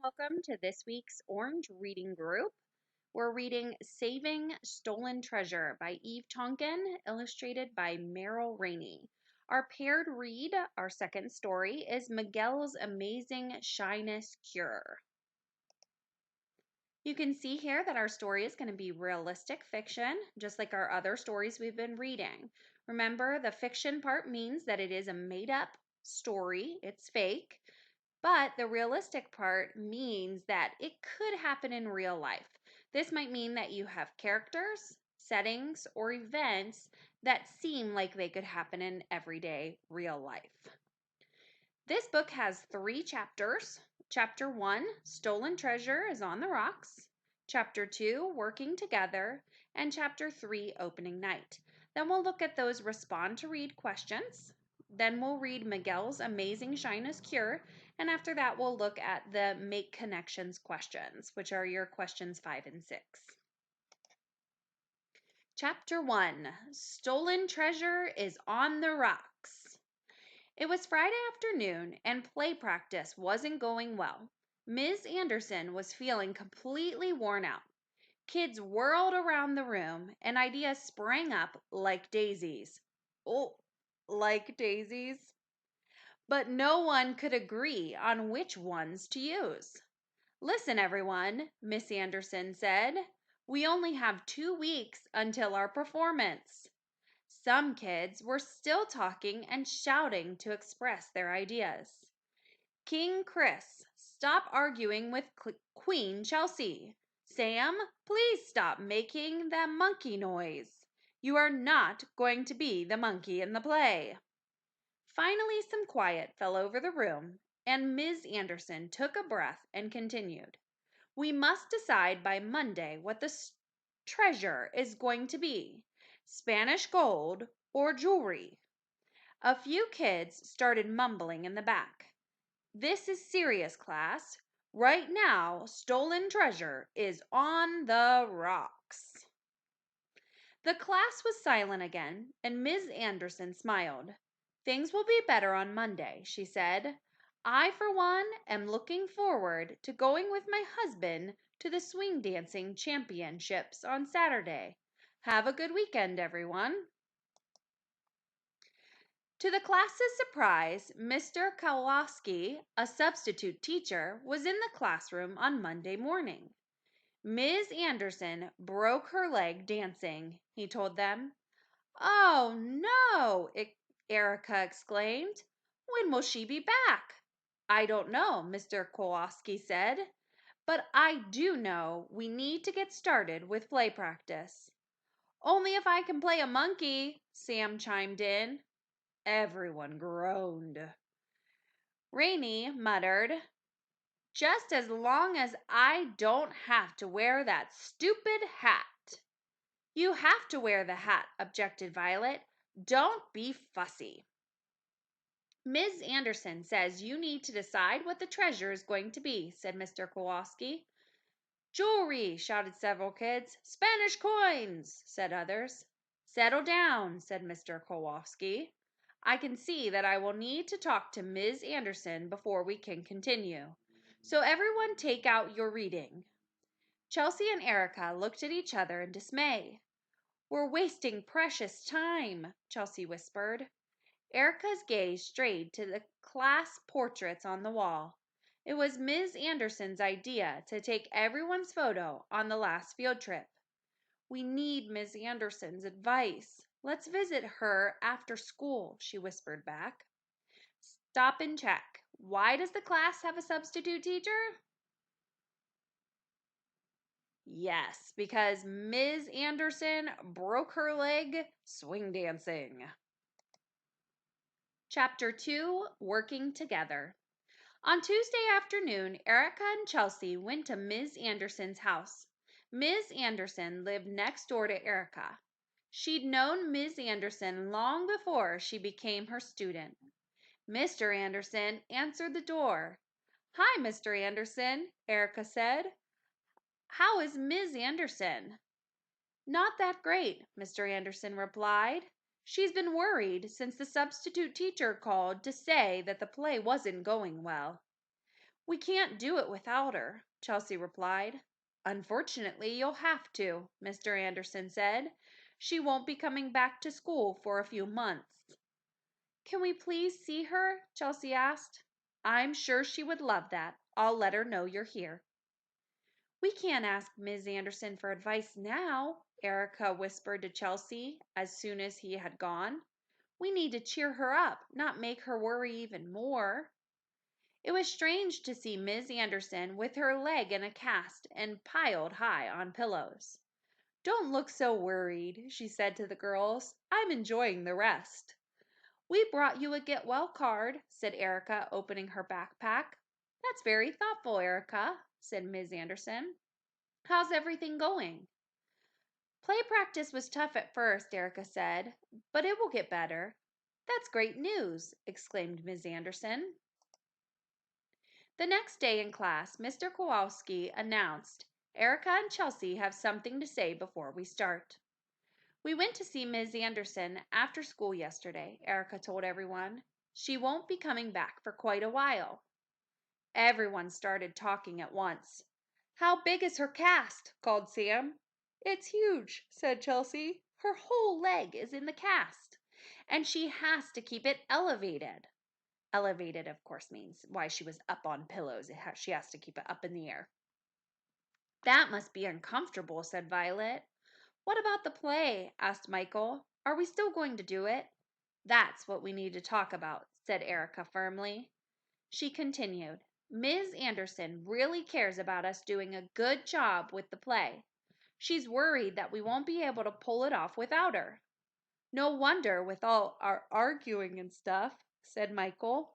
welcome to this week's Orange Reading Group. We're reading Saving Stolen Treasure by Eve Tonkin, illustrated by Merrill Rainey. Our paired read, our second story, is Miguel's Amazing Shyness Cure. You can see here that our story is going to be realistic fiction, just like our other stories we've been reading. Remember, the fiction part means that it is a made-up story, it's fake. But the realistic part means that it could happen in real life. This might mean that you have characters, settings, or events that seem like they could happen in everyday real life. This book has 3 chapters. Chapter 1, Stolen Treasure is on the Rocks. Chapter 2, Working Together. And Chapter 3, Opening Night. Then we'll look at those respond to read questions. Then we'll read Miguel's Amazing Shyness Cure. And after that, we'll look at the Make Connections questions, which are your questions 5 and 6. Chapter 1, Stolen Treasure is on the Rocks. It was Friday afternoon, and play practice wasn't going well. Ms. Anderson was feeling completely worn out. Kids whirled around the room, and ideas sprang up like daisies. Oh, like daisies? But no one could agree on which ones to use. Listen, everyone, Miss Anderson said. We only have 2 weeks until our performance. Some kids were still talking and shouting to express their ideas. King Chris, stop arguing with Queen Chelsea. Sam, please stop making that monkey noise. You are not going to be the monkey in the play. Finally, some quiet fell over the room, and Ms. Anderson took a breath and continued. We must decide by Monday what the treasure is going to be. Spanish gold or jewelry. A few kids started mumbling in the back. This is serious, class. Right now, stolen treasure is on the rocks. The class was silent again, and Ms. Anderson smiled. Things will be better on Monday, she said. I, for one, am looking forward to going with my husband to the swing dancing championships on Saturday. Have a good weekend, everyone. To the class's surprise, Mr. Kowalski, a substitute teacher, was in the classroom on Monday morning. Ms. Anderson broke her leg dancing, he told them. Oh, no, Erica exclaimed. When will she be back? I don't know, Mr. Kowalski said. But I do know we need to get started with play practice. Only if I can play a monkey, Sam chimed in. Everyone groaned. Rainey muttered, just as long as I don't have to wear that stupid hat. You have to wear the hat, objected Violet. Don't be fussy. Ms. Anderson says you need to decide what the treasure is going to be, said Mr. Kowalski. Jewelry, shouted several kids. Spanish coins, said others. Settle down, said Mr. Kowalski. I can see that I will need to talk to Ms. Anderson before we can continue. So everyone take out your reading. Chelsea and Erica looked at each other in dismay. We're wasting precious time, Chelsea whispered. Erica's gaze strayed to the class portraits on the wall. It was Ms. Anderson's idea to take everyone's photo on the last field trip. We need Ms. Anderson's advice. Let's visit her after school, she whispered back. Stop and check. Why does the class have a substitute teacher? Yes, because Ms. Anderson broke her leg swing dancing. Chapter 2, Working Together. On Tuesday afternoon, Erica and Chelsea went to Ms. Anderson's house. Ms. Anderson lived next door to Erica. She'd known Ms. Anderson long before she became her student. Mr. Anderson answered the door. Hi, Mr. Anderson, Erica said. How is Ms. Anderson? Not that great, Mr. Anderson replied. She's been worried since the substitute teacher called to say that the play wasn't going well. We can't do it without her, Chelsea replied. Unfortunately, you'll have to, Mr. Anderson said. She won't be coming back to school for a few months. Can we please see her? Chelsea asked. I'm sure she would love that. I'll let her know you're here. We can't ask Ms. Anderson for advice now, Erica whispered to Chelsea as soon as he had gone. We need to cheer her up, not make her worry even more. It was strange to see Miss Anderson with her leg in a cast and piled high on pillows. Don't look so worried, she said to the girls. I'm enjoying the rest. We brought you a get well card, said Erica, opening her backpack. That's very thoughtful, Erica, said Miss Anderson. How's everything going? Play practice was tough at first, Erica said, but it will get better. That's great news, exclaimed Miss Anderson. The next day in class, Mr. Kowalski announced, Erica and Chelsea have something to say before we start. We went to see Miss Anderson after school yesterday, Erica told everyone. She won't be coming back for quite a while. Everyone started talking at once. How big is her cast? Called Sam. It's huge, said Chelsea. Her whole leg is in the cast, and she has to keep it elevated. Elevated, of course, means why she was up on pillows. She has to keep it up in the air. That must be uncomfortable, said Violet. What about the play? Asked Michael. Are we still going to do it? That's what we need to talk about, said Erica firmly. She continued, Ms. Anderson really cares about us doing a good job with the play. She's worried that we won't be able to pull it off without her. No wonder with all our arguing and stuff, said Michael.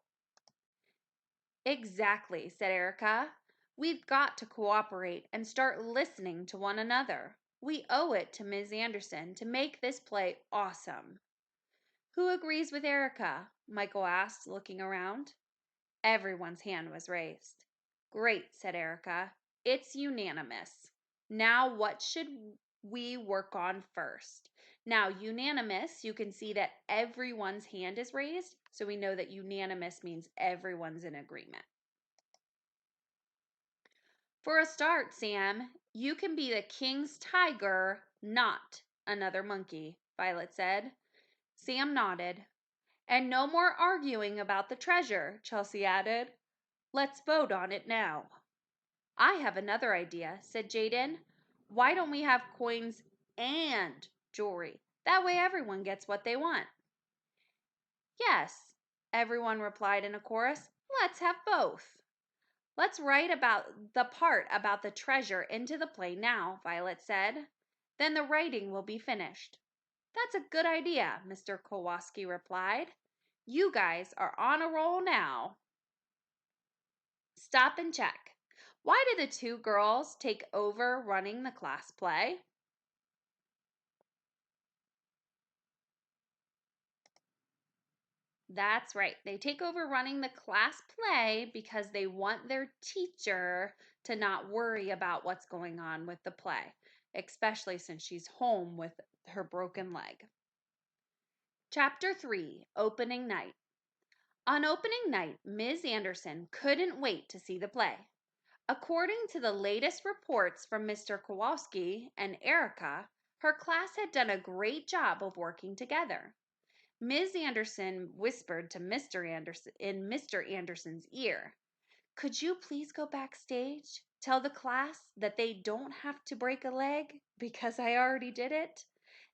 Exactly, said Erica. We've got to cooperate and start listening to one another. We owe it to Ms. Anderson to make this play awesome. Who agrees with Erica? Michael asked, looking around. Everyone's hand was raised. Great, said Erica. It's unanimous. Now, what should we work on first? Now, unanimous, you can see that everyone's hand is raised, so we know that unanimous means everyone's in agreement. For a start, Sam, you can be the king's tiger, not another monkey, Violet said. Sam nodded. And no more arguing about the treasure, Chelsea added. Let's vote on it now. I have another idea, said Jaden. Why don't we have coins and jewelry? That way everyone gets what they want. Yes, everyone replied in a chorus. Let's have both. Let's write about the part about the treasure into the play now, Violet said. Then the writing will be finished. That's a good idea, Mr. Kowalski replied. You guys are on a roll now. Stop and check. Why did the two girls take over running the class play? That's right. They take over running the class play because they want their teacher to not worry about what's going on with the play, especially since she's home with her broken leg. Chapter 3, Opening Night. On opening night, Ms. Anderson couldn't wait to see the play. According to the latest reports from Mr. Kowalski and Erica, her class had done a great job of working together. Ms. Anderson whispered to Mr. Anderson in Mr. Anderson's ear, Could you please go backstage? Tell the class that they don't have to break a leg because I already did it.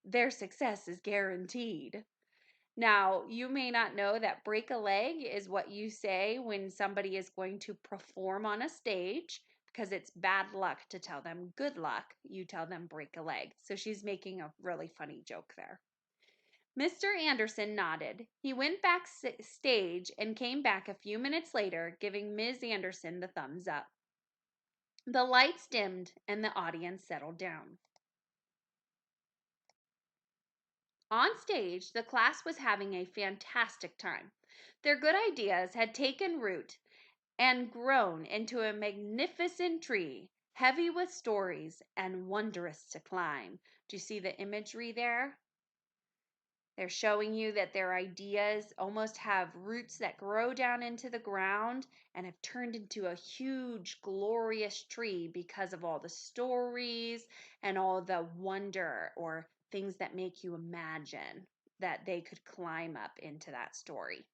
Their success is guaranteed. Now, you may not know that break a leg is what you say when somebody is going to perform on a stage because it's bad luck to tell them good luck. You tell them break a leg. So she's making a really funny joke there. Mr. Anderson nodded. He went backstage and came back a few minutes later, giving Ms. Anderson the thumbs up. The lights dimmed and the audience settled down. On stage, the class was having a fantastic time. Their good ideas had taken root and grown into a magnificent tree, heavy with stories and wondrous to climb. Do you see the imagery there? They're showing you that their ideas almost have roots that grow down into the ground and have turned into a huge, glorious tree because of all the stories and all the wonder or things that make you imagine that they could climb up into that story.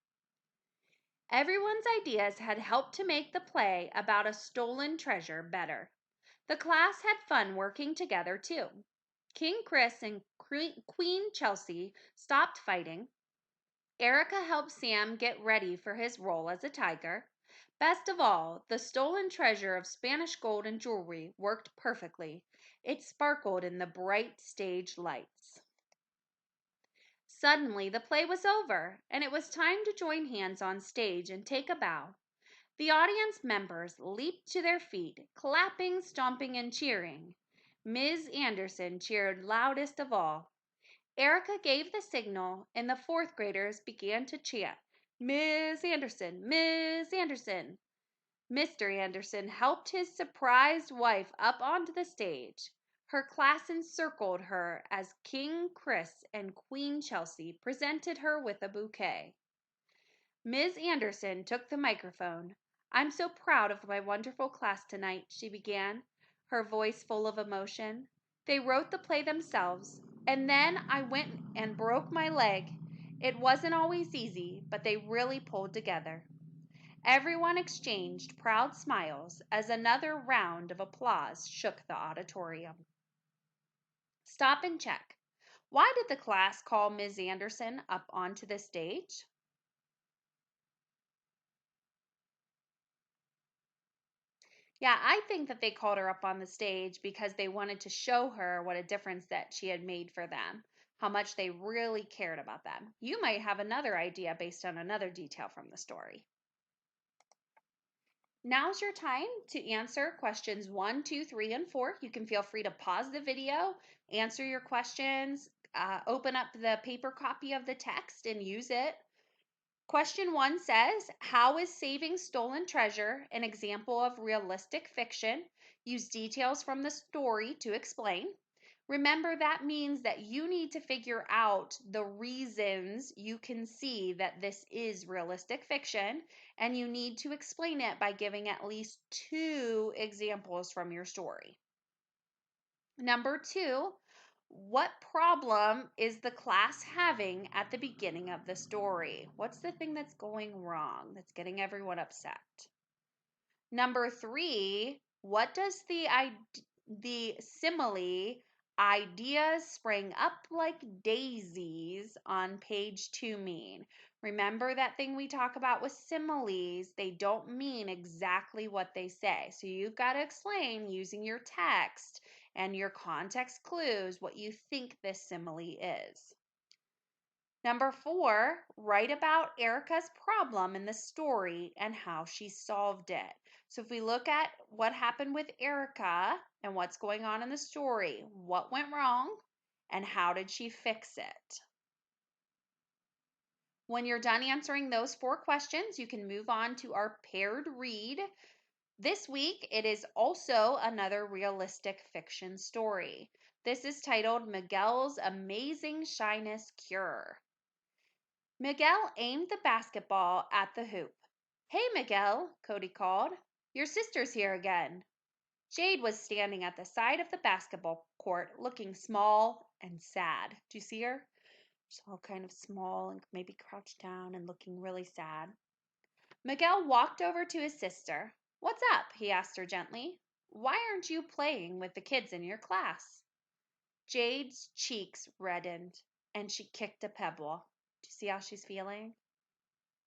Everyone's ideas had helped to make the play about a stolen treasure better. The class had fun working together too. King Chris and Queen Chelsea stopped fighting. Erica helped Sam get ready for his role as a tiger. Best of all, the stolen treasure of Spanish gold and jewelry worked perfectly. It sparkled in the bright stage lights. Suddenly, the play was over, and it was time to join hands on stage and take a bow. The audience members leaped to their feet, clapping, stomping, and cheering. Ms. Anderson cheered loudest of all. Erica gave the signal, and the fourth graders began to chant, Miss Anderson, Miss Anderson. Mr. Anderson helped his surprised wife up onto the stage. Her class encircled her as King Chris and Queen Chelsea presented her with a bouquet. Ms. Anderson took the microphone. I'm so proud of my wonderful class tonight, she began, her voice full of emotion. They wrote the play themselves, and then I went and broke my leg. It wasn't always easy, but they really pulled together. Everyone exchanged proud smiles as another round of applause shook the auditorium. Stop and check. Why did the class call Ms. Anderson up onto the stage? Yeah, I think that they called her up on the stage because they wanted to show her what a difference that she had made for them, how much they really cared about them. You might have another idea based on another detail from the story. Now's your time to answer questions 1, 2, 3, and 4. You can feel free to pause the video, answer your questions, open up the paper copy of the text and use it. Question 1 says, how is saving stolen treasure an example of realistic fiction? Use details from the story to explain. Remember, that means that you need to figure out the reasons you can see that this is realistic fiction, and you need to explain it by giving at least 2 examples from your story. Number 2, what problem is the class having at the beginning of the story? What's the thing that's going wrong that's getting everyone upset? Number 3, what does the simile ideas spring up like daisies on page 2 mean? Remember that thing we talk about with similes, they don't mean exactly what they say. So you've got to explain using your text and your context clues what you think this simile is. Number 4, write about Erica's problem in the story and how she solved it. So if we look at what happened with Erica and what's going on in the story, what went wrong and how did she fix it? When you're done answering those 4 questions, you can move on to our paired read. This week, it is also another realistic fiction story. This is titled Miguel's Amazing Shyness Cure. Miguel aimed the basketball at the hoop. Hey, Miguel, Cody called. Your sister's here again. Jade was standing at the side of the basketball court looking small and sad. Do you see her? She's all kind of small and maybe crouched down and looking really sad. Miguel walked over to his sister. What's up? He asked her gently. Why aren't you playing with the kids in your class? Jade's cheeks reddened and she kicked a pebble. Do you see how she's feeling?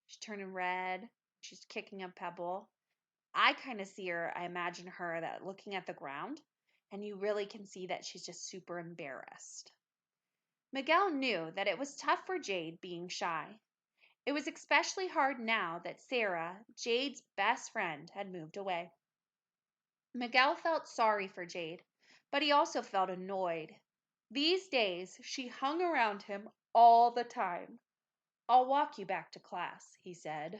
She's turning red. She's kicking a pebble. I kind of see her, I imagine her that looking at the ground, and you really can see that she's just super embarrassed. Miguel knew that it was tough for Jade being shy. It was especially hard now that Sarah, Jade's best friend, had moved away. Miguel felt sorry for Jade, but he also felt annoyed. These days, she hung around him all the time. I'll walk you back to class, he said.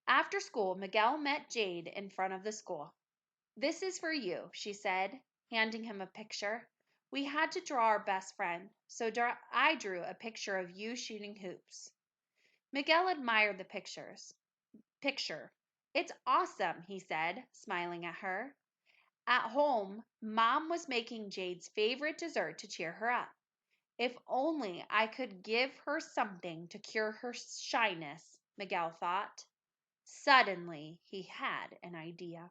After school, Miguel met Jade in front of the school. This is for you, she said, handing him a picture. We had to draw our best friend, so I drew a picture of you shooting hoops. Miguel admired the picture. It's awesome, he said, smiling at her. At home, Mom was making Jade's favorite dessert to cheer her up. If only I could give her something to cure her shyness, Miguel thought. Suddenly, he had an idea.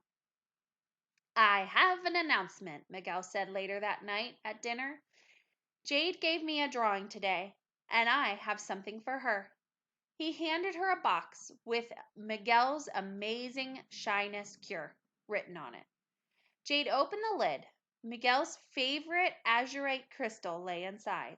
I have an announcement, Miguel said later that night at dinner. Jade gave me a drawing today, and I have something for her. He handed her a box with Miguel's amazing shyness cure written on it. Jade opened the lid. Miguel's favorite azurite crystal lay inside.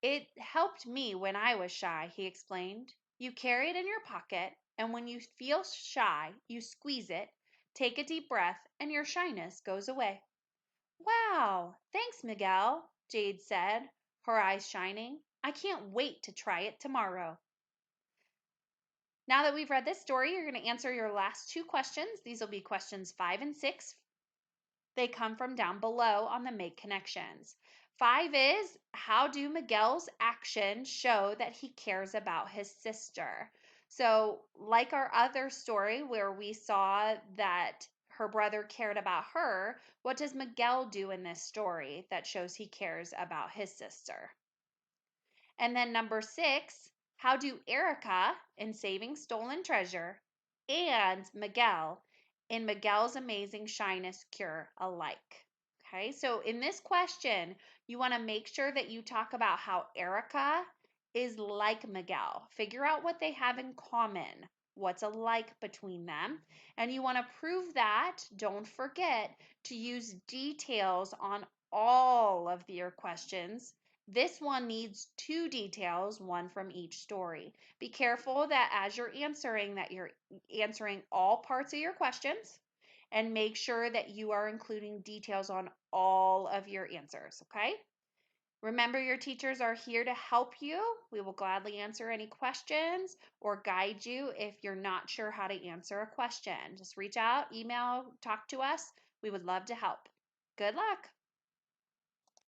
It helped me when I was shy, he explained. You carry it in your pocket, and when you feel shy, you squeeze it, take a deep breath, and your shyness goes away. Wow, thanks, Miguel, Jade said, her eyes shining. I can't wait to try it tomorrow. Now that we've read this story, you're going to answer your last two questions. These will be questions 5 and 6. They come from down below on the Make Connections. 5 is, how do Miguel's actions show that he cares about his sister? So, like our other story where we saw that her brother cared about her, what does Miguel do in this story that shows he cares about his sister? And then number 6, how do Erica in Saving Stolen Treasure and Miguel in Miguel's Amazing Shyness Cure alike? Okay, so in this question, you want to make sure that you talk about how Erica is like Miguel. Figure out what they have in common, what's alike between them. And you want to prove that, don't forget to use details on all of your questions. This one needs 2 details, one from each story. Be careful that as you're answering that you're answering all parts of your questions, and make sure that you are including details on all of your answers, okay? Remember, your teachers are here to help you. We will gladly answer any questions or guide you if you're not sure how to answer a question. Just reach out, email, talk to us. We would love to help. Good luck.